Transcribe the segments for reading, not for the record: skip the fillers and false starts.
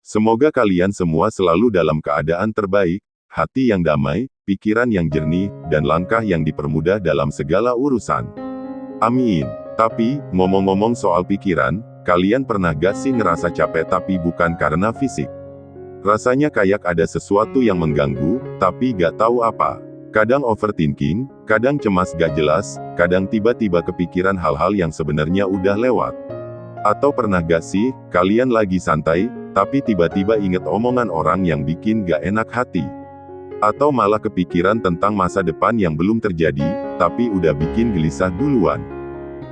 Semoga kalian semua selalu dalam keadaan terbaik, hati yang damai, pikiran yang jernih, dan langkah yang dipermudah dalam segala urusan. Amin. Tapi, ngomong-ngomong soal pikiran, kalian pernah gak sih ngerasa capek tapi bukan karena fisik? Rasanya kayak ada sesuatu yang mengganggu, tapi gak tahu apa. Kadang overthinking, kadang cemas gak jelas, kadang tiba-tiba kepikiran hal-hal yang sebenarnya udah lewat. Atau pernah gak sih, kalian lagi santai, tapi tiba-tiba inget omongan orang yang bikin gak enak hati? Atau malah kepikiran tentang masa depan yang belum terjadi, tapi udah bikin gelisah duluan.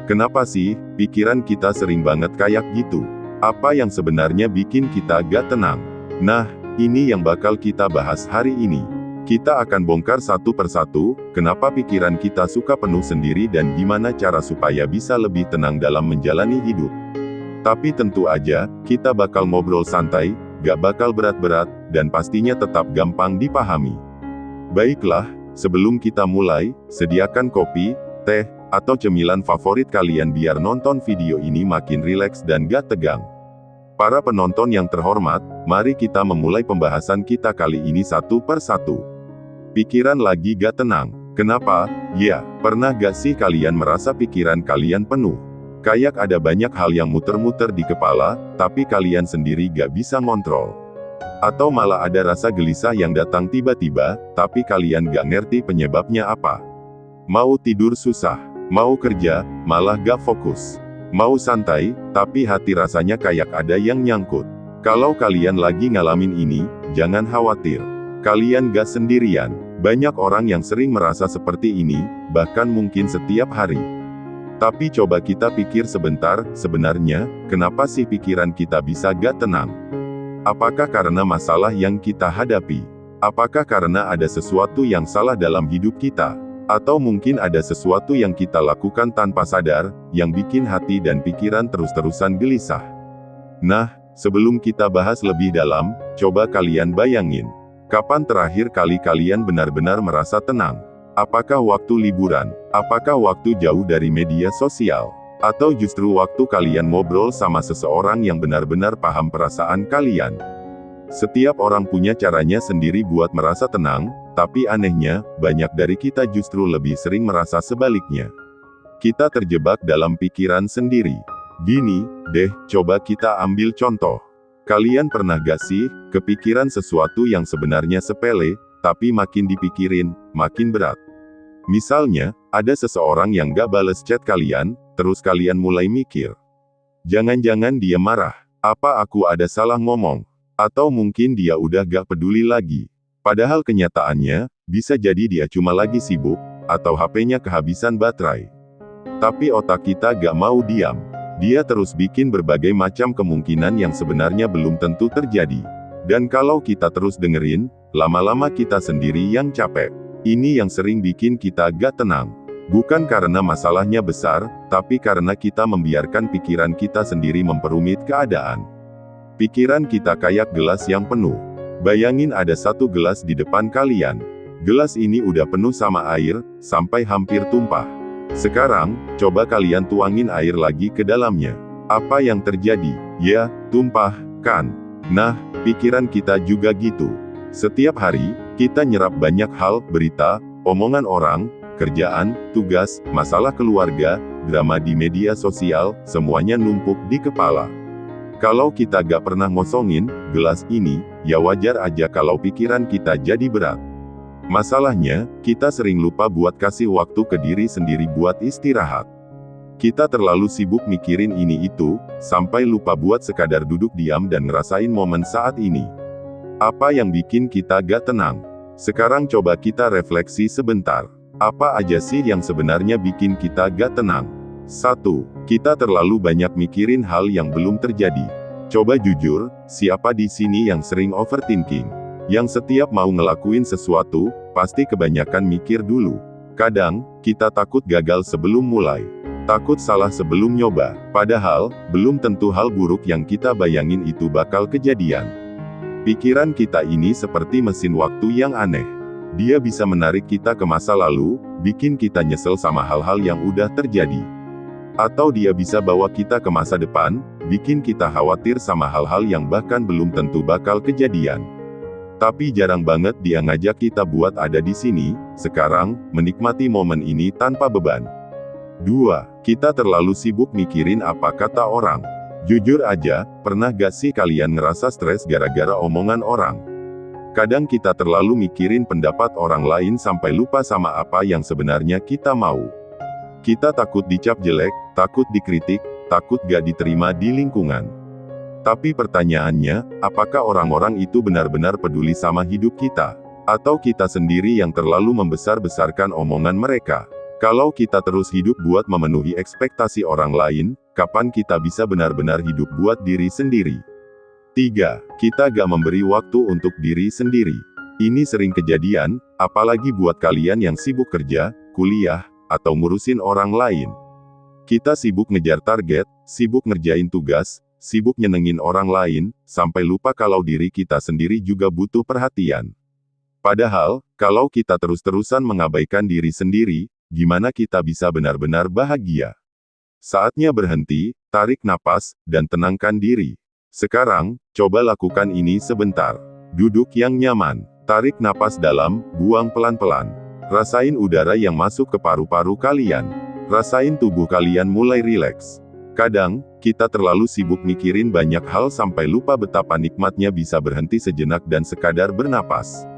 Kenapa sih, pikiran kita sering banget kayak gitu? Apa yang sebenarnya bikin kita gak tenang? Nah, ini yang bakal kita bahas hari ini. Kita akan bongkar satu persatu, kenapa pikiran kita suka penuh sendiri dan gimana cara supaya bisa lebih tenang dalam menjalani hidup. Tapi tentu aja, kita bakal ngobrol santai, gak bakal berat-berat, dan pastinya tetap gampang dipahami. Baiklah, sebelum kita mulai, sediakan kopi, teh, atau cemilan favorit kalian biar nonton video ini makin rileks dan gak tegang. Para penonton yang terhormat, mari kita memulai pembahasan kita kali ini satu persatu. Pikiran lagi gak tenang. Kenapa? Ya, pernah gak sih kalian merasa pikiran kalian penuh? Kayak ada banyak hal yang muter-muter di kepala, tapi kalian sendiri gak bisa ngontrol. Atau malah ada rasa gelisah yang datang tiba-tiba, tapi kalian gak ngerti penyebabnya apa. Mau tidur susah, mau kerja, malah gak fokus. Mau santai, tapi hati rasanya kayak ada yang nyangkut. Kalau kalian lagi ngalamin ini, jangan khawatir. Kalian gak sendirian. Banyak orang yang sering merasa seperti ini, bahkan mungkin setiap hari. Tapi coba kita pikir sebentar, sebenarnya, kenapa sih pikiran kita bisa gak tenang? Apakah karena masalah yang kita hadapi? Apakah karena ada sesuatu yang salah dalam hidup kita? Atau mungkin ada sesuatu yang kita lakukan tanpa sadar, yang bikin hati dan pikiran terus-terusan gelisah? Nah, sebelum kita bahas lebih dalam, coba kalian bayangin. Kapan terakhir kali kalian benar-benar merasa tenang? Apakah waktu liburan? Apakah waktu jauh dari media sosial? Atau justru waktu kalian ngobrol sama seseorang yang benar-benar paham perasaan kalian? Setiap orang punya caranya sendiri buat merasa tenang, tapi anehnya, banyak dari kita justru lebih sering merasa sebaliknya. Kita terjebak dalam pikiran sendiri. Gini, deh, coba kita ambil contoh. Kalian pernah gak sih, kepikiran sesuatu yang sebenarnya sepele, tapi makin dipikirin, makin berat? Misalnya, ada seseorang yang gak bales chat kalian, terus kalian mulai mikir. Jangan-jangan dia marah. Apa aku ada salah ngomong? Atau mungkin dia udah gak peduli lagi. Padahal kenyataannya, bisa jadi dia cuma lagi sibuk, atau HP-nya kehabisan baterai. Tapi otak kita gak mau diam. Dia terus bikin berbagai macam kemungkinan yang sebenarnya belum tentu terjadi. Dan kalau kita terus dengerin, lama-lama kita sendiri yang capek. Ini yang sering bikin kita gak tenang. Bukan karena masalahnya besar, tapi karena kita membiarkan pikiran kita sendiri memperumit keadaan. Pikiran kita kayak gelas yang penuh. Bayangin ada satu gelas di depan kalian. Gelas ini udah penuh sama air, sampai hampir tumpah. Sekarang, coba kalian tuangin air lagi ke dalamnya. Apa yang terjadi? Ya, tumpah, kan? Nah, pikiran kita juga gitu. Setiap hari, kita nyerap banyak hal, berita, omongan orang, kerjaan, tugas, masalah keluarga, drama di media sosial, semuanya numpuk di kepala. Kalau kita gak pernah ngosongin gelas ini, ya wajar aja kalau pikiran kita jadi berat. Masalahnya, kita sering lupa buat kasih waktu ke diri sendiri buat istirahat. Kita terlalu sibuk mikirin ini itu, sampai lupa buat sekadar duduk diam dan ngerasain momen saat ini. Apa yang bikin kita gak tenang? Sekarang coba kita refleksi sebentar. Apa aja sih yang sebenarnya bikin kita gak tenang? 1. Kita terlalu banyak mikirin hal yang belum terjadi. Coba jujur, siapa di sini yang sering overthinking? Yang setiap mau ngelakuin sesuatu, pasti kebanyakan mikir dulu. Kadang, kita takut gagal sebelum mulai. Takut salah sebelum nyoba. Padahal, belum tentu hal buruk yang kita bayangin itu bakal kejadian. Pikiran kita ini seperti mesin waktu yang aneh. Dia bisa menarik kita ke masa lalu, bikin kita nyesel sama hal-hal yang udah terjadi. Atau dia bisa bawa kita ke masa depan, bikin kita khawatir sama hal-hal yang bahkan belum tentu bakal kejadian. Tapi jarang banget dia ngajak kita buat ada di sini, sekarang, menikmati momen ini tanpa beban. 2. Kita terlalu sibuk mikirin apa kata orang. Jujur aja, pernah gak sih kalian ngerasa stres gara-gara omongan orang? Kadang kita terlalu mikirin pendapat orang lain sampai lupa sama apa yang sebenarnya kita mau. Kita takut dicap jelek, takut dikritik, takut gak diterima di lingkungan. Tapi pertanyaannya, apakah orang-orang itu benar-benar peduli sama hidup kita? Atau kita sendiri yang terlalu membesar-besarkan omongan mereka? Kalau kita terus hidup buat memenuhi ekspektasi orang lain, kapan kita bisa benar-benar hidup buat diri sendiri? 3. Kita gak memberi waktu untuk diri sendiri. Ini sering kejadian, apalagi buat kalian yang sibuk kerja, kuliah, atau ngurusin orang lain. Kita sibuk ngejar target, sibuk ngerjain tugas, sibuk nyenengin orang lain, sampai lupa kalau diri kita sendiri juga butuh perhatian. Padahal, kalau kita terus-terusan mengabaikan diri sendiri, gimana kita bisa benar-benar bahagia? Saatnya berhenti, tarik napas, dan tenangkan diri. Sekarang, coba lakukan ini sebentar. Duduk yang nyaman, tarik napas dalam, buang pelan-pelan. Rasain udara yang masuk ke paru-paru kalian. Rasain tubuh kalian mulai rileks. Kadang, kita terlalu sibuk mikirin banyak hal sampai lupa betapa nikmatnya bisa berhenti sejenak dan sekadar bernapas.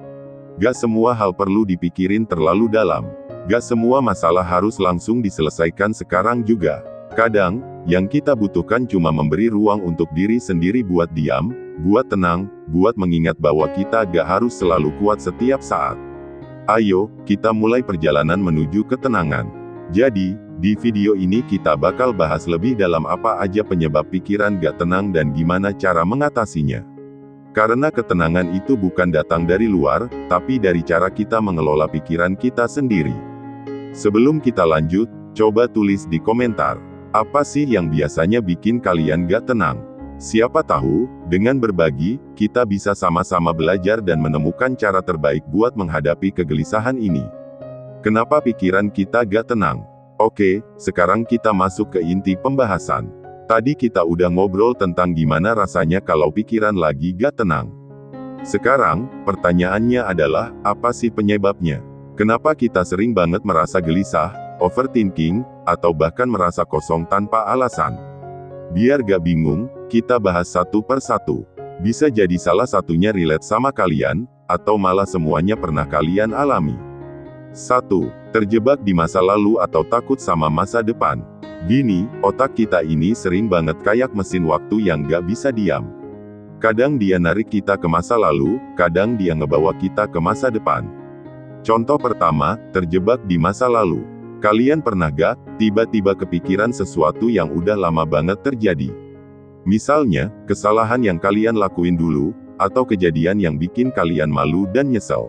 Gak semua hal perlu dipikirin terlalu dalam. Gak semua masalah harus langsung diselesaikan sekarang juga. Kadang, yang kita butuhkan cuma memberi ruang untuk diri sendiri buat diam, buat tenang, buat mengingat bahwa kita gak harus selalu kuat setiap saat. Ayo, kita mulai perjalanan menuju ketenangan. Jadi, di video ini kita bakal bahas lebih dalam apa aja penyebab pikiran gak tenang dan gimana cara mengatasinya. Karena ketenangan itu bukan datang dari luar, tapi dari cara kita mengelola pikiran kita sendiri. Sebelum kita lanjut, coba tulis di komentar, apa sih yang biasanya bikin kalian gak tenang? Siapa tahu, dengan berbagi, kita bisa sama-sama belajar dan menemukan cara terbaik buat menghadapi kegelisahan ini. Kenapa pikiran kita gak tenang? Oke, sekarang kita masuk ke inti pembahasan. Tadi kita udah ngobrol tentang gimana rasanya kalau pikiran lagi gak tenang. Sekarang, pertanyaannya adalah, apa sih penyebabnya? Kenapa kita sering banget merasa gelisah, overthinking, atau bahkan merasa kosong tanpa alasan? Biar gak bingung, kita bahas satu per satu. Bisa jadi salah satunya relate sama kalian, atau malah semuanya pernah kalian alami. 1. Terjebak di masa lalu atau takut sama masa depan. Gini, otak kita ini sering banget kayak mesin waktu yang gak bisa diam. Kadang dia narik kita ke masa lalu, kadang dia ngebawa kita ke masa depan. Contoh pertama, terjebak di masa lalu. Kalian pernah gak, tiba-tiba kepikiran sesuatu yang udah lama banget terjadi? Misalnya, kesalahan yang kalian lakuin dulu, atau kejadian yang bikin kalian malu dan nyesel.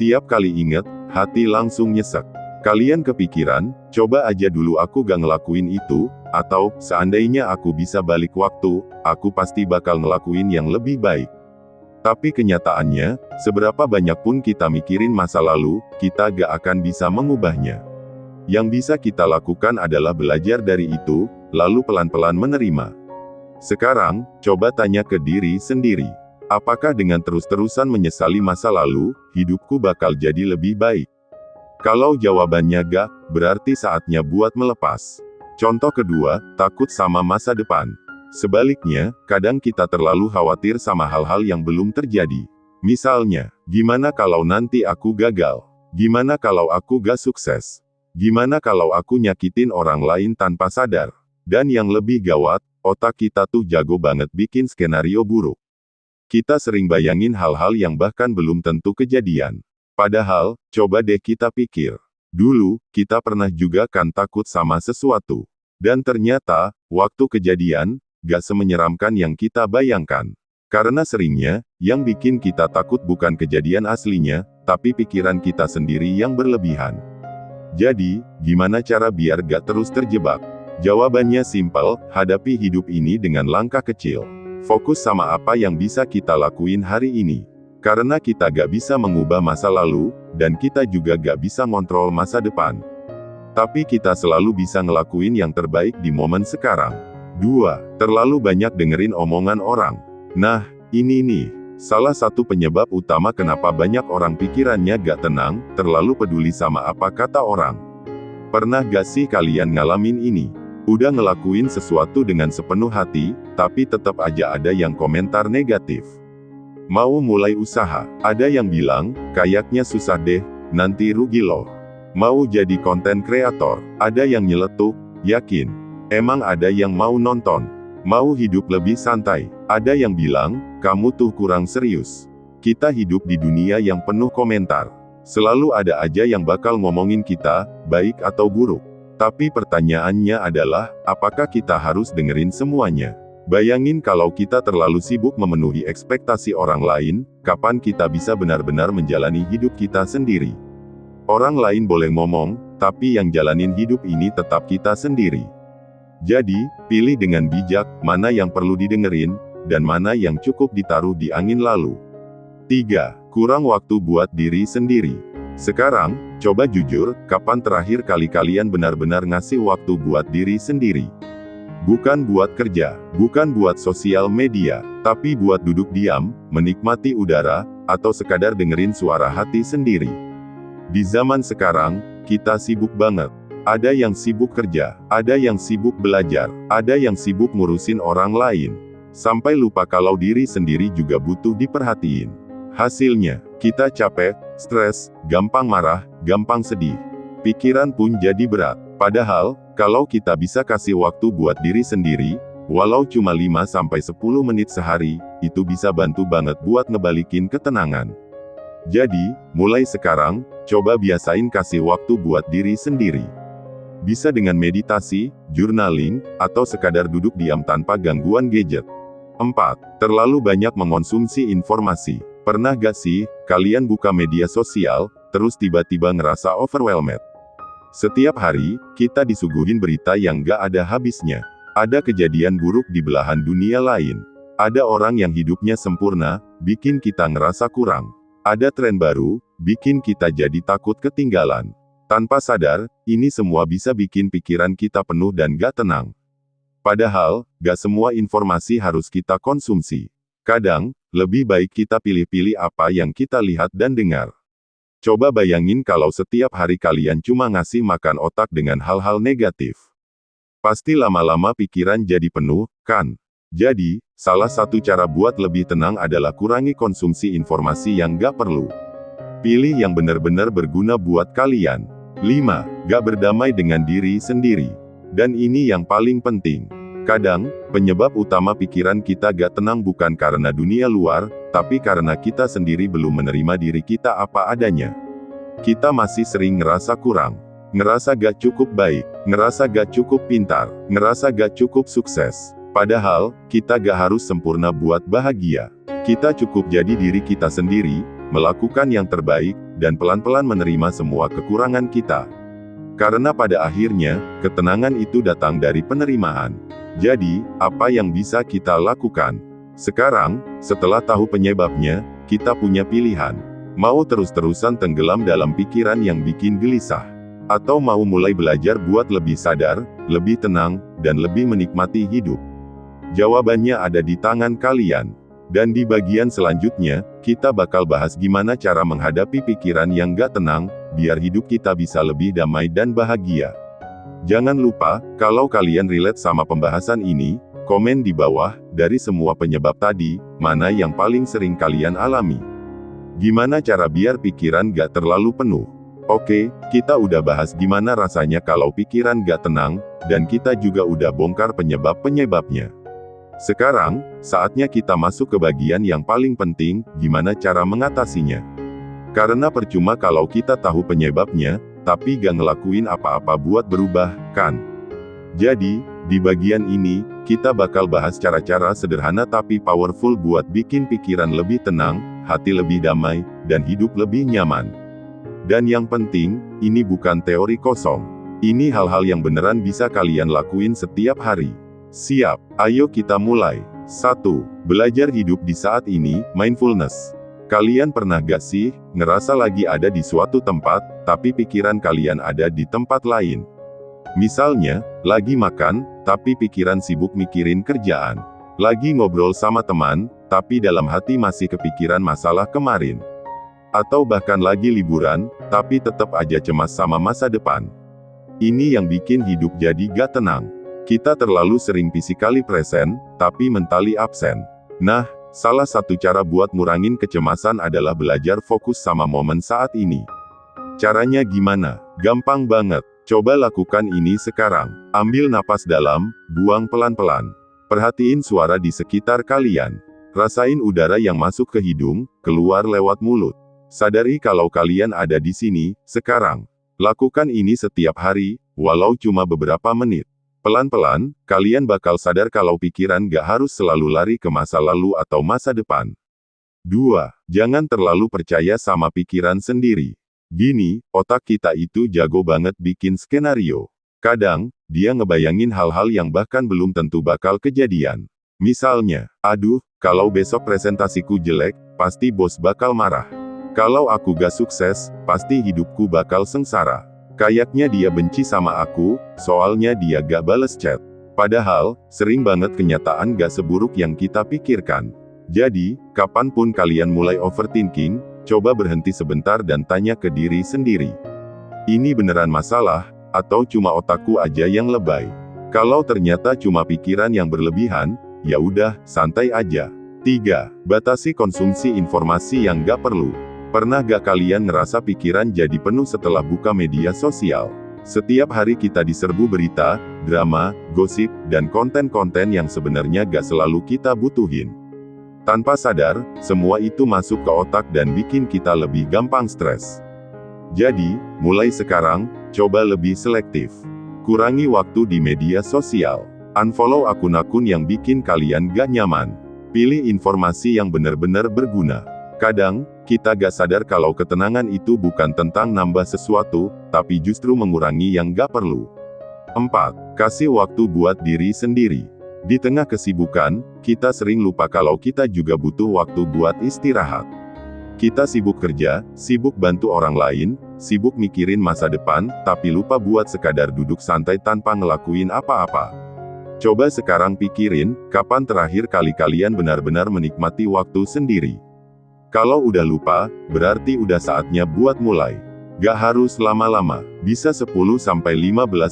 Tiap kali inget, hati langsung nyesek. Kalian kepikiran, coba aja dulu aku gak ngelakuin itu, atau, seandainya aku bisa balik waktu, aku pasti bakal ngelakuin yang lebih baik. Tapi kenyataannya, seberapa banyak pun kita mikirin masa lalu, kita gak akan bisa mengubahnya. Yang bisa kita lakukan adalah belajar dari itu, lalu pelan-pelan menerima. Sekarang, coba tanya ke diri sendiri. Apakah dengan terus-terusan menyesali masa lalu, hidupku bakal jadi lebih baik? Kalau jawabannya gak, berarti saatnya buat melepas. Contoh kedua, takut sama masa depan. Sebaliknya, kadang kita terlalu khawatir sama hal-hal yang belum terjadi. Misalnya, gimana kalau nanti aku gagal? Gimana kalau aku gak sukses? Gimana kalau aku nyakitin orang lain tanpa sadar? Dan yang lebih gawat, otak kita tuh jago banget bikin skenario buruk. Kita sering bayangin hal-hal yang bahkan belum tentu kejadian. Padahal, coba deh kita pikir. Dulu, kita pernah juga kan takut sama sesuatu. Dan ternyata, waktu kejadian, gak semenyeramkan yang kita bayangkan. Karena seringnya, yang bikin kita takut bukan kejadian aslinya, tapi pikiran kita sendiri yang berlebihan. Jadi, gimana cara biar gak terus terjebak? Jawabannya simpel, hadapi hidup ini dengan langkah kecil. Fokus sama apa yang bisa kita lakuin hari ini. Karena kita gak bisa mengubah masa lalu, dan kita juga gak bisa ngontrol masa depan. Tapi kita selalu bisa ngelakuin yang terbaik di momen sekarang. 2. Terlalu banyak dengerin omongan orang. Nah, ini nih, salah satu penyebab utama kenapa banyak orang pikirannya gak tenang, terlalu peduli sama apa kata orang. Pernah gak sih kalian ngalamin ini? Udah ngelakuin sesuatu dengan sepenuh hati, tapi tetap aja ada yang komentar negatif. Mau mulai usaha, ada yang bilang, kayaknya susah deh, nanti rugi loh. Mau jadi konten kreator, ada yang nyeletuk, yakin. Emang ada yang mau nonton. Mau hidup lebih santai, ada yang bilang, kamu tuh kurang serius. Kita hidup di dunia yang penuh komentar. Selalu ada aja yang bakal ngomongin kita, baik atau buruk. Tapi pertanyaannya adalah, apakah kita harus dengerin semuanya? Bayangin kalau kita terlalu sibuk memenuhi ekspektasi orang lain, kapan kita bisa benar-benar menjalani hidup kita sendiri? Orang lain boleh ngomong, tapi yang jalanin hidup ini tetap kita sendiri. Jadi, pilih dengan bijak, mana yang perlu didengerin, dan mana yang cukup ditaruh di angin lalu. 3. Kurang waktu buat diri sendiri. Sekarang, coba jujur, kapan terakhir kali kalian benar-benar ngasih waktu buat diri sendiri? Bukan buat kerja, bukan buat sosial media, tapi buat duduk diam, menikmati udara, atau sekadar dengerin suara hati sendiri. Di zaman sekarang, kita sibuk banget. Ada yang sibuk kerja, ada yang sibuk belajar, ada yang sibuk ngurusin orang lain. Sampai lupa kalau diri sendiri juga butuh diperhatiin. Hasilnya, kita capek, stres, gampang marah, gampang sedih. Pikiran pun jadi berat. Padahal, kalau kita bisa kasih waktu buat diri sendiri, walau cuma 5-10 menit sehari, itu bisa bantu banget buat ngebalikin ketenangan. Jadi, mulai sekarang, coba biasain kasih waktu buat diri sendiri. Bisa dengan meditasi, journaling, atau sekadar duduk diam tanpa gangguan gadget. 4. Terlalu banyak mengonsumsi informasi. Pernah gak sih, kalian buka media sosial, terus tiba-tiba ngerasa overwhelmed? Setiap hari, kita disuguhin berita yang gak ada habisnya. Ada kejadian buruk di belahan dunia lain. Ada orang yang hidupnya sempurna, bikin kita ngerasa kurang. Ada tren baru, bikin kita jadi takut ketinggalan. Tanpa sadar, ini semua bisa bikin pikiran kita penuh dan gak tenang. Padahal, gak semua informasi harus kita konsumsi. Kadang, lebih baik kita pilih-pilih apa yang kita lihat dan dengar. Coba bayangin kalau setiap hari kalian cuma ngasih makan otak dengan hal-hal negatif. Pasti lama-lama pikiran jadi penuh, kan? Jadi, salah satu cara buat lebih tenang adalah kurangi konsumsi informasi yang gak perlu. Pilih yang benar-benar berguna buat kalian. 5. Gak berdamai dengan diri sendiri. Dan ini yang paling penting. Kadang, penyebab utama pikiran kita gak tenang bukan karena dunia luar, tapi karena kita sendiri belum menerima diri kita apa adanya. Kita masih sering ngerasa kurang, ngerasa gak cukup baik, ngerasa gak cukup pintar, ngerasa gak cukup sukses. Padahal, kita gak harus sempurna buat bahagia. Kita cukup jadi diri kita sendiri, melakukan yang terbaik, dan pelan-pelan menerima semua kekurangan kita. Karena pada akhirnya, ketenangan itu datang dari penerimaan. Jadi, apa yang bisa kita lakukan? Sekarang, setelah tahu penyebabnya, kita punya pilihan. Mau terus-terusan tenggelam dalam pikiran yang bikin gelisah? Atau mau mulai belajar buat lebih sadar, lebih tenang, dan lebih menikmati hidup? Jawabannya ada di tangan kalian. Dan di bagian selanjutnya, kita bakal bahas gimana cara menghadapi pikiran yang gak tenang, biar hidup kita bisa lebih damai dan bahagia. Jangan lupa, kalau kalian relate sama pembahasan ini, komen di bawah, dari semua penyebab tadi, mana yang paling sering kalian alami. Gimana cara biar pikiran gak terlalu penuh? Oke, kita udah bahas gimana rasanya kalau pikiran gak tenang, dan kita juga udah bongkar penyebab-penyebabnya. Sekarang, saatnya kita masuk ke bagian yang paling penting, gimana cara mengatasinya. Karena percuma kalau kita tahu penyebabnya, tapi gak ngelakuin apa-apa buat berubah, kan? Jadi, di bagian ini, kita bakal bahas cara-cara sederhana tapi powerful buat bikin pikiran lebih tenang, hati lebih damai, dan hidup lebih nyaman. Dan yang penting, ini bukan teori kosong. Ini hal-hal yang beneran bisa kalian lakuin setiap hari. Siap, ayo kita mulai. 1. Belajar hidup di saat ini, mindfulness. Kalian pernah gak sih, ngerasa lagi ada di suatu tempat, tapi pikiran kalian ada di tempat lain? Misalnya, lagi makan, tapi pikiran sibuk mikirin kerjaan. Lagi ngobrol sama teman, tapi dalam hati masih kepikiran masalah kemarin. Atau bahkan lagi liburan, tapi tetap aja cemas sama masa depan. Ini yang bikin hidup jadi gak tenang. Kita terlalu sering physically present, tapi mentally absent. Nah, salah satu cara buat ngurangin kecemasan adalah belajar fokus sama momen saat ini. Caranya gimana? Gampang banget. Coba lakukan ini sekarang. Ambil napas dalam, buang pelan-pelan. Perhatiin suara di sekitar kalian. Rasain udara yang masuk ke hidung, keluar lewat mulut. Sadari kalau kalian ada di sini, sekarang. Lakukan ini setiap hari, walau cuma beberapa menit. Pelan-pelan, kalian bakal sadar kalau pikiran gak harus selalu lari ke masa lalu atau masa depan. 2. Jangan terlalu percaya sama pikiran sendiri. Gini, otak kita itu jago banget bikin skenario. Kadang, dia ngebayangin hal-hal yang bahkan belum tentu bakal kejadian. Misalnya, aduh, kalau besok presentasiku jelek, pasti bos bakal marah. Kalau aku gak sukses, pasti hidupku bakal sengsara. Kayaknya dia benci sama aku, soalnya dia gak bales chat. Padahal, sering banget kenyataan gak seburuk yang kita pikirkan. Jadi, kapanpun kalian mulai overthinking, coba berhenti sebentar dan tanya ke diri sendiri. Ini beneran masalah, atau cuma otakku aja yang lebay? Kalau ternyata cuma pikiran yang berlebihan, ya udah, santai aja. 3. Batasi konsumsi informasi yang gak perlu. Pernah gak kalian ngerasa pikiran jadi penuh setelah buka media sosial? Setiap hari kita diserbu berita, drama, gosip, dan konten-konten yang sebenarnya gak selalu kita butuhin. Tanpa sadar, semua itu masuk ke otak dan bikin kita lebih gampang stres. Jadi, mulai sekarang, coba lebih selektif. Kurangi waktu di media sosial. Unfollow akun-akun yang bikin kalian gak nyaman. Pilih informasi yang benar-benar berguna. Kadang, kita gak sadar kalau ketenangan itu bukan tentang nambah sesuatu, tapi justru mengurangi yang gak perlu. 4. Kasih waktu buat diri sendiri. Di tengah kesibukan, kita sering lupa kalau kita juga butuh waktu buat istirahat. Kita sibuk kerja, sibuk bantu orang lain, sibuk mikirin masa depan, tapi lupa buat sekadar duduk santai tanpa ngelakuin apa-apa. Coba sekarang pikirin, kapan terakhir kali kalian benar-benar menikmati waktu sendiri? Kalau udah lupa, berarti udah saatnya buat mulai. Gak harus lama-lama, bisa 10-15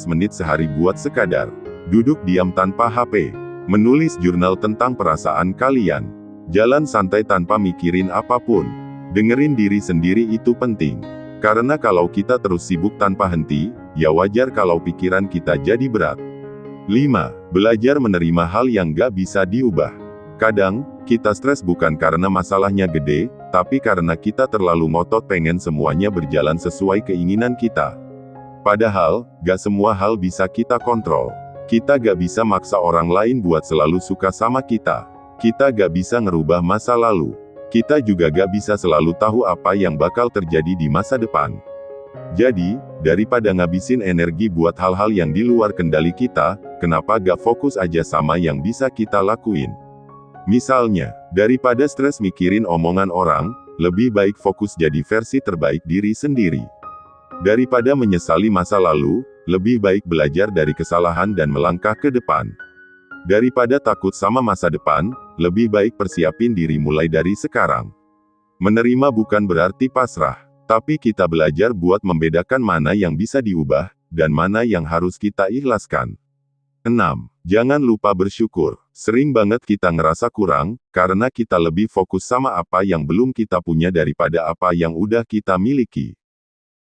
menit sehari buat sekadar duduk diam tanpa HP, menulis jurnal tentang perasaan kalian, jalan santai tanpa mikirin apapun. Dengerin diri sendiri itu penting. Karena kalau kita terus sibuk tanpa henti, ya wajar kalau pikiran kita jadi berat. 5. Belajar menerima hal yang gak bisa diubah. Kadang, kita stres bukan karena masalahnya gede, tapi karena kita terlalu ngotot pengen semuanya berjalan sesuai keinginan kita. Padahal, gak semua hal bisa kita kontrol. Kita gak bisa maksa orang lain buat selalu suka sama kita. Kita gak bisa ngerubah masa lalu. Kita juga gak bisa selalu tahu apa yang bakal terjadi di masa depan. Jadi, daripada ngabisin energi buat hal-hal yang di luar kendali kita, kenapa gak fokus aja sama yang bisa kita lakuin? Misalnya, daripada stres mikirin omongan orang, lebih baik fokus jadi versi terbaik diri sendiri. Daripada menyesali masa lalu, lebih baik belajar dari kesalahan dan melangkah ke depan. Daripada takut sama masa depan, lebih baik persiapin diri mulai dari sekarang. Menerima bukan berarti pasrah, tapi kita belajar buat membedakan mana yang bisa diubah, dan mana yang harus kita ikhlaskan. 6. Jangan lupa bersyukur. Sering banget kita ngerasa kurang, karena kita lebih fokus sama apa yang belum kita punya daripada apa yang udah kita miliki.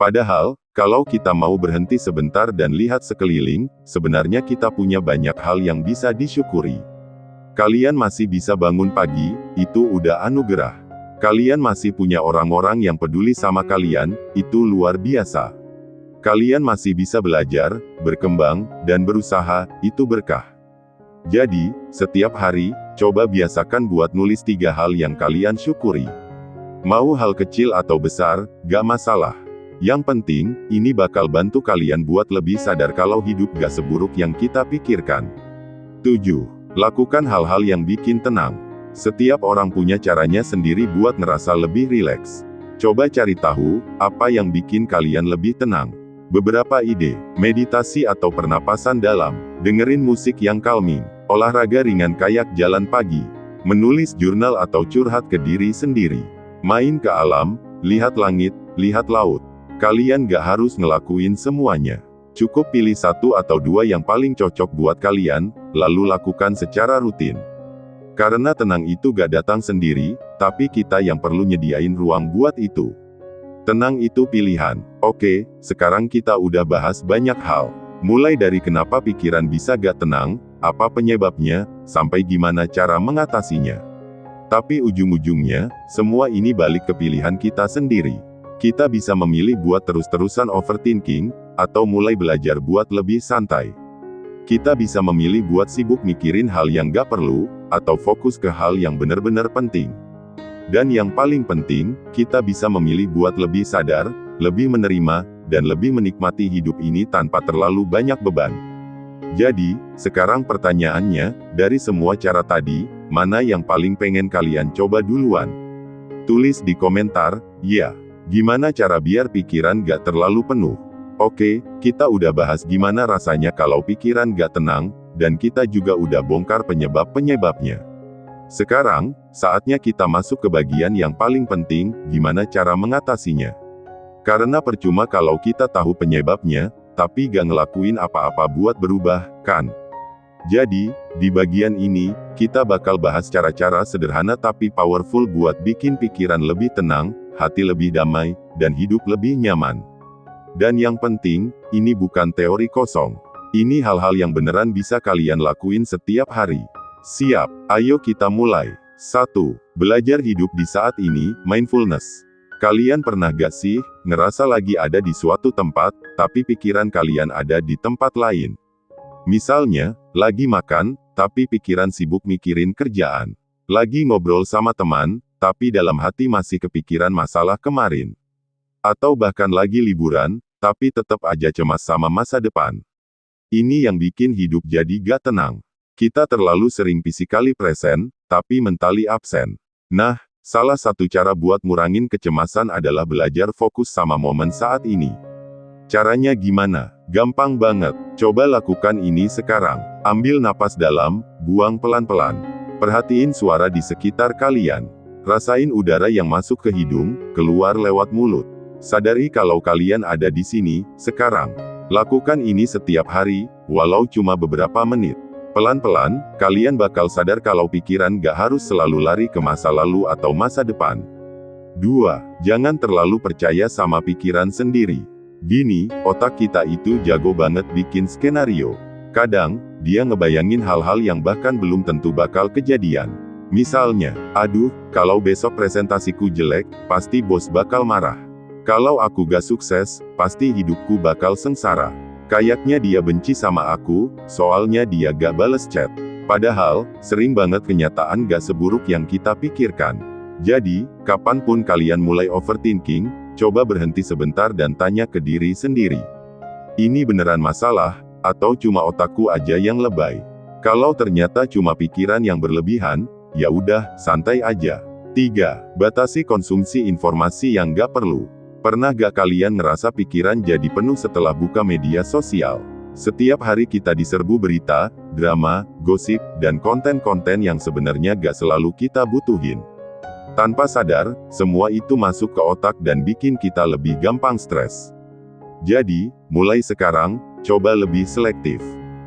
Padahal, kalau kita mau berhenti sebentar dan lihat sekeliling, sebenarnya kita punya banyak hal yang bisa disyukuri. Kalian masih bisa bangun pagi, itu udah anugerah. Kalian masih punya orang-orang yang peduli sama kalian, itu luar biasa. Kalian masih bisa belajar, berkembang, dan berusaha, itu berkah. Jadi, setiap hari, coba biasakan buat nulis 3 hal yang kalian syukuri. Mau hal kecil atau besar, gak masalah. Yang penting, ini bakal bantu kalian buat lebih sadar kalau hidup gak seburuk yang kita pikirkan. 7. Lakukan hal-hal yang bikin tenang. Setiap orang punya caranya sendiri buat ngerasa lebih rileks. Coba cari tahu, apa yang bikin kalian lebih tenang. Beberapa ide, meditasi atau pernapasan dalam, dengerin musik yang calming, olahraga ringan kayak jalan pagi, menulis jurnal atau curhat ke diri sendiri, main ke alam, lihat langit, lihat laut. Kalian gak harus ngelakuin semuanya. Cukup pilih satu atau dua yang paling cocok buat kalian, lalu lakukan secara rutin. Karena tenang itu gak datang sendiri, tapi kita yang perlu nyediain ruang buat itu. Tenang itu pilihan. Oke, sekarang kita udah bahas banyak hal. Mulai dari kenapa pikiran bisa gak tenang, apa penyebabnya, sampai gimana cara mengatasinya. Tapi ujung-ujungnya, semua ini balik ke pilihan kita sendiri. Kita bisa memilih buat terus-terusan overthinking, atau mulai belajar buat lebih santai. Kita bisa memilih buat sibuk mikirin hal yang gak perlu, atau fokus ke hal yang benar-benar penting. Dan yang paling penting, kita bisa memilih buat lebih sadar, lebih menerima, dan lebih menikmati hidup ini tanpa terlalu banyak beban. Jadi, sekarang pertanyaannya, dari semua cara tadi, mana yang paling pengen kalian coba duluan? Tulis di komentar, ya. Gimana cara biar pikiran gak terlalu penuh? Oke, kita udah bahas gimana rasanya kalau pikiran gak tenang, dan kita juga udah bongkar penyebab-penyebabnya. Sekarang, saatnya kita masuk ke bagian yang paling penting, gimana cara mengatasinya. Karena percuma kalau kita tahu penyebabnya, tapi gak ngelakuin apa-apa buat berubah, kan? Jadi, di bagian ini, kita bakal bahas cara-cara sederhana tapi powerful buat bikin pikiran lebih tenang, hati lebih damai, dan hidup lebih nyaman. Dan yang penting, ini bukan teori kosong. Ini hal-hal yang beneran bisa kalian lakuin setiap hari. Siap, ayo kita mulai. 1. Belajar hidup di saat ini, mindfulness. Kalian pernah gak sih, ngerasa lagi ada di suatu tempat, tapi pikiran kalian ada di tempat lain? Misalnya, lagi makan, tapi pikiran sibuk mikirin kerjaan. Lagi ngobrol sama teman, tapi dalam hati masih kepikiran masalah kemarin. Atau bahkan lagi liburan, tapi tetap aja cemas sama masa depan. Ini yang bikin hidup jadi gak tenang. Kita terlalu sering physically present, tapi mentally absent. Nah, salah satu cara buat ngurangin kecemasan adalah belajar fokus sama momen saat ini. Caranya gimana? Gampang banget. Coba lakukan ini sekarang. Ambil napas dalam, buang pelan-pelan. Perhatiin suara di sekitar kalian. Rasain udara yang masuk ke hidung, keluar lewat mulut. Sadari kalau kalian ada di sini, sekarang. Lakukan ini setiap hari, walau cuma beberapa menit. Pelan-pelan, kalian bakal sadar kalau pikiran gak harus selalu lari ke masa lalu atau masa depan. 2. Jangan terlalu percaya sama pikiran sendiri. Gini, otak kita itu jago banget bikin skenario. Kadang, dia ngebayangin hal-hal yang bahkan belum tentu bakal kejadian. Misalnya, aduh, kalau besok presentasiku jelek, pasti bos bakal marah. Kalau aku gak sukses, pasti hidupku bakal sengsara. Kayaknya dia benci sama aku, soalnya dia gak bales chat. Padahal, sering banget kenyataan gak seburuk yang kita pikirkan. Jadi, kapanpun kalian mulai overthinking, coba berhenti sebentar dan tanya ke diri sendiri. Ini beneran masalah, atau cuma otakku aja yang lebay? Kalau ternyata cuma pikiran yang berlebihan, ya udah, santai aja. 3. Batasi konsumsi informasi yang gak perlu. Pernah gak kalian ngerasa pikiran jadi penuh setelah buka media sosial? Setiap hari kita diserbu berita, drama, gosip, dan konten-konten yang sebenarnya gak selalu kita butuhin. Tanpa sadar, semua itu masuk ke otak dan bikin kita lebih gampang stres. Jadi, mulai sekarang, coba lebih selektif.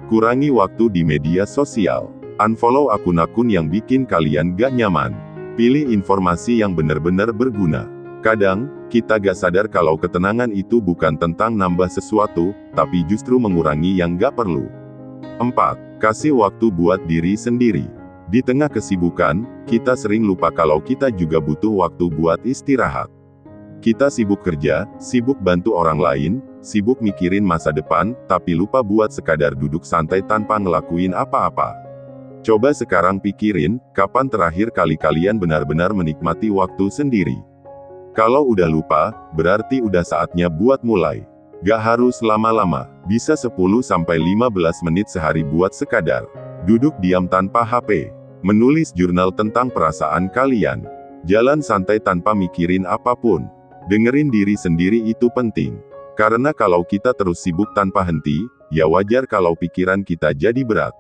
Kurangi waktu di media sosial. Unfollow akun-akun yang bikin kalian gak nyaman. Pilih informasi yang benar-benar berguna. Kadang, kita gak sadar kalau ketenangan itu bukan tentang nambah sesuatu, tapi justru mengurangi yang gak perlu. 4. Kasih waktu buat diri sendiri. Di tengah kesibukan, kita sering lupa kalau kita juga butuh waktu buat istirahat. Kita sibuk kerja, sibuk bantu orang lain, sibuk mikirin masa depan, tapi lupa buat sekadar duduk santai tanpa ngelakuin apa-apa. Coba sekarang pikirin, kapan terakhir kali kalian benar-benar menikmati waktu sendiri? Kalau udah lupa, berarti udah saatnya buat mulai. Gak harus lama-lama, bisa 10-15 menit sehari buat sekadar duduk diam tanpa HP. Menulis jurnal tentang perasaan kalian. Jalan santai tanpa mikirin apapun. Dengerin diri sendiri itu penting. Karena kalau kita terus sibuk tanpa henti, ya wajar kalau pikiran kita jadi berat.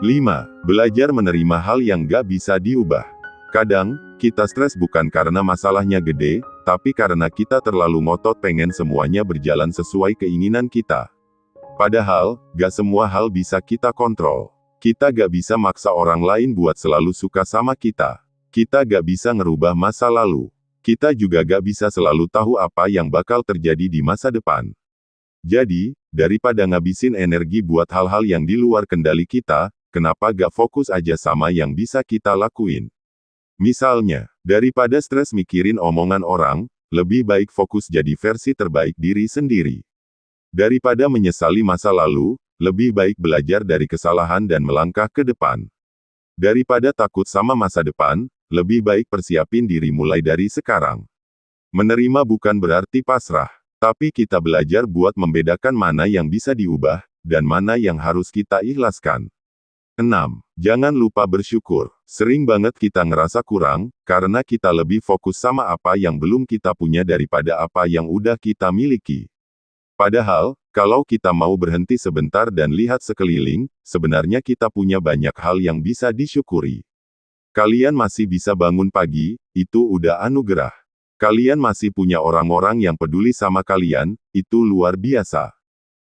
5. Belajar menerima hal yang gak bisa diubah. Kadang, kita stres bukan karena masalahnya gede, tapi karena kita terlalu ngotot pengen semuanya berjalan sesuai keinginan kita. Padahal, gak semua hal bisa kita kontrol. Kita gak bisa maksa orang lain buat selalu suka sama kita. Kita gak bisa ngerubah masa lalu. Kita juga gak bisa selalu tahu apa yang bakal terjadi di masa depan. Jadi, daripada ngabisin energi buat hal-hal yang di luar kendali kita, kenapa gak fokus aja sama yang bisa kita lakuin? Misalnya, daripada stres mikirin omongan orang, lebih baik fokus jadi versi terbaik diri sendiri. Daripada menyesali masa lalu, lebih baik belajar dari kesalahan dan melangkah ke depan. Daripada takut sama masa depan, lebih baik persiapin diri mulai dari sekarang. Menerima bukan berarti pasrah, tapi kita belajar buat membedakan mana yang bisa diubah, dan mana yang harus kita ikhlaskan. 6. Jangan lupa bersyukur. Sering banget kita ngerasa kurang, karena kita lebih fokus sama apa yang belum kita punya daripada apa yang udah kita miliki. Padahal, kalau kita mau berhenti sebentar dan lihat sekeliling, sebenarnya kita punya banyak hal yang bisa disyukuri. Kalian masih bisa bangun pagi, itu udah anugerah. Kalian masih punya orang-orang yang peduli sama kalian, itu luar biasa.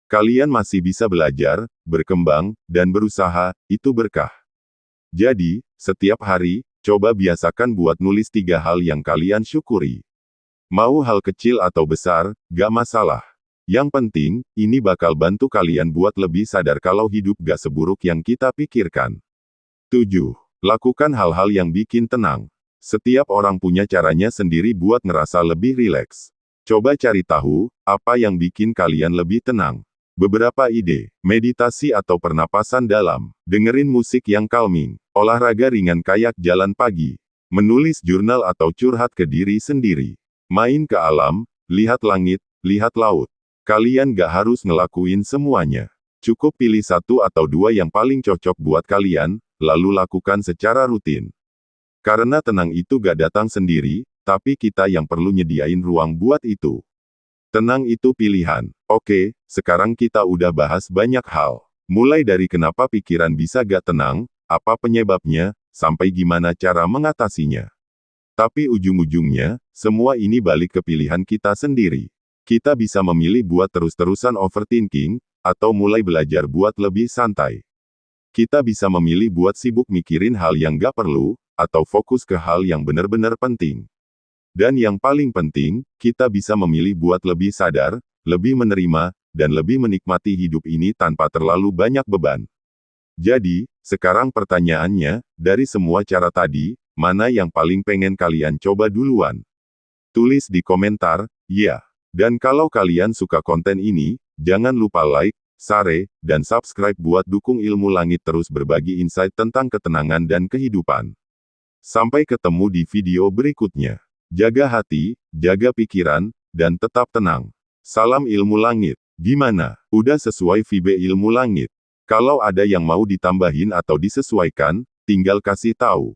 Kalian masih bisa belajar, berkembang, dan berusaha, itu berkah. Jadi, setiap hari, coba biasakan buat nulis 3 hal yang kalian syukuri. Mau hal kecil atau besar, gak masalah. Yang penting, ini bakal bantu kalian buat lebih sadar kalau hidup gak seburuk yang kita pikirkan. 7. Lakukan hal-hal yang bikin tenang. Setiap orang punya caranya sendiri buat ngerasa lebih rileks. Coba cari tahu, apa yang bikin kalian lebih tenang. Beberapa ide, meditasi atau pernapasan dalam, dengerin musik yang calming, olahraga ringan kayak jalan pagi, menulis jurnal atau curhat ke diri sendiri, main ke alam, lihat langit, lihat laut. Kalian gak harus ngelakuin semuanya. Cukup pilih 1 atau 2 yang paling cocok buat kalian, lalu lakukan secara rutin. Karena tenang itu gak datang sendiri, tapi kita yang perlu nyediain ruang buat itu. Tenang itu pilihan. Oke, sekarang kita udah bahas banyak hal. Mulai dari kenapa pikiran bisa gak tenang, apa penyebabnya, sampai gimana cara mengatasinya. Tapi ujung-ujungnya, semua ini balik ke pilihan kita sendiri. Kita bisa memilih buat terus-terusan overthinking, atau mulai belajar buat lebih santai. Kita bisa memilih buat sibuk mikirin hal yang gak perlu, atau fokus ke hal yang benar-benar penting. Dan yang paling penting, kita bisa memilih buat lebih sadar, lebih menerima, dan lebih menikmati hidup ini tanpa terlalu banyak beban. Jadi, sekarang pertanyaannya, dari semua cara tadi, mana yang paling pengen kalian coba duluan? Tulis di komentar, ya. Dan kalau kalian suka konten ini, jangan lupa like, share, dan subscribe buat dukung Ilmu Langit terus berbagi insight tentang ketenangan dan kehidupan. Sampai ketemu di video berikutnya. Jaga hati, jaga pikiran, dan tetap tenang. Salam Ilmu Langit. Gimana? Udah sesuai vibe Ilmu Langit? Kalau ada yang mau ditambahin atau disesuaikan, tinggal kasih tahu.